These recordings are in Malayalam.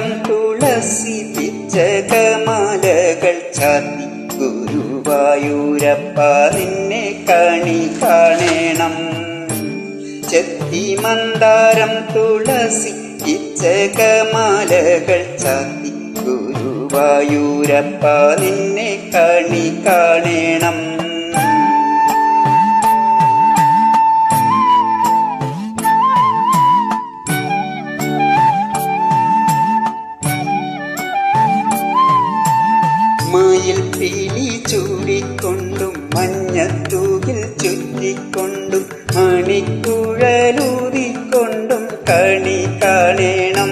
മന്ദാരം തുളസി പിച്ചകമാലകൾ ചാത്തി ഗുരുവായൂരപ്പ നിന്നെ കണി കാണണം. ചെത്തി മന്ദാരം തുളസി പിച്ചകമാലകൾ ചാത്തി ഗുരുവായൂരപ്പ നിന്നെ കണി കാണണം. മയിൽ പീലി ചൂടിക്കൊണ്ടും മഞ്ഞത്തൂകിൽ ചുറ്റിക്കൊണ്ടും മണിക്കുഴലൂതിക്കൊണ്ടും കണി കാണണം.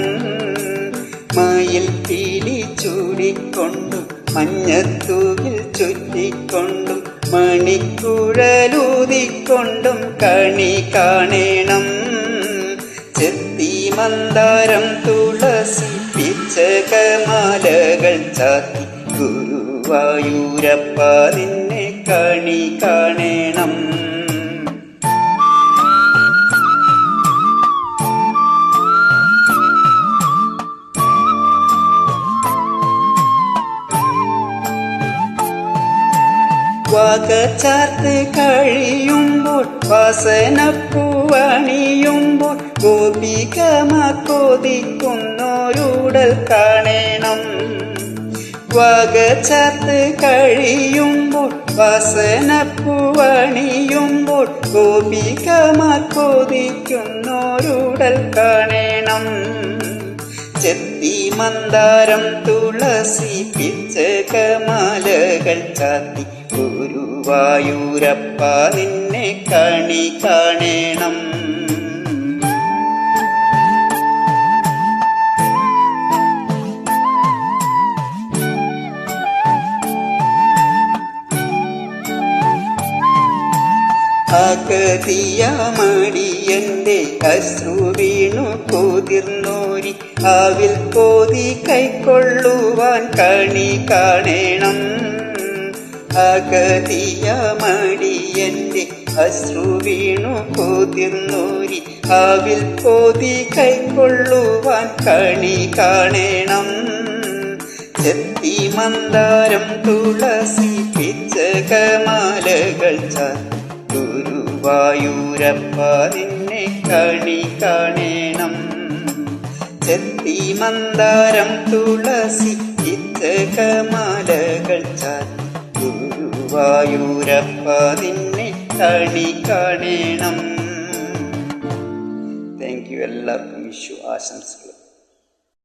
മയിൽ പീലി ചൂടിക്കൊണ്ടും മഞ്ഞത്തൂകിൽ ചുറ്റിക്കൊണ്ടും മണിക്കുഴലൂതിക്കൊണ്ടും കണി കാണണം. ചെത്തി മന്ദാരം തുളസി പിച്ചകമാലകൾ ചാത്തി ഗുരുവായൂരപ്പ നിന്നെ കണി കാണണം. വാകച്ചാർത്ത് കഴിയുമ്പോൾ വാസനപ്പൂവണിയുമ്പോൾ ഗോപികമാക്കൊതിക്കുന്നോരുടൽ കാണണം. വാകച്ചാർത്ത് കഴിയുമ്പോൾ വാസനപ്പൂവണിയുമ്പോൾ ഗോപികമാക്കൊതിക്കുന്നോരുടൽ കാണണം. ചെത്തി മന്ദാരം തുളസി പിച്ചകമാലകൾ ചാത്തി ഗുരുവായൂരപ്പ നിന്നെ കണി കാണണം. അഗതിയമടിയന്റെ അശ്രു വീണു കുതിർന്നോരി ആവിൽ കോതി കൈക്കൊള്ളുവാൻ കണി കാണണം. അഗതിയമടിയന്റെ അശ്രു വീണു കുതിർന്നോരി ആവിൽ കോതി കൈക്കൊള്ളുവാൻ കണി കാണണം. ചെത്തി മന്ദാരം തുളസി പിച്ചകമാലകൾ ചാത്തി ഗുരുവായൂരപ്പ നിന്നെ കണി കാണണം. ചെത്തി മന്ദാരം തുളസി പിച്ചകമാലകൾ ചാത്തി ഗുരുവായൂരപ്പ നിന്നെ കണി കാണണം. Thank you. എല്ലാവർക്കും വിഷു ആശംസകൾ.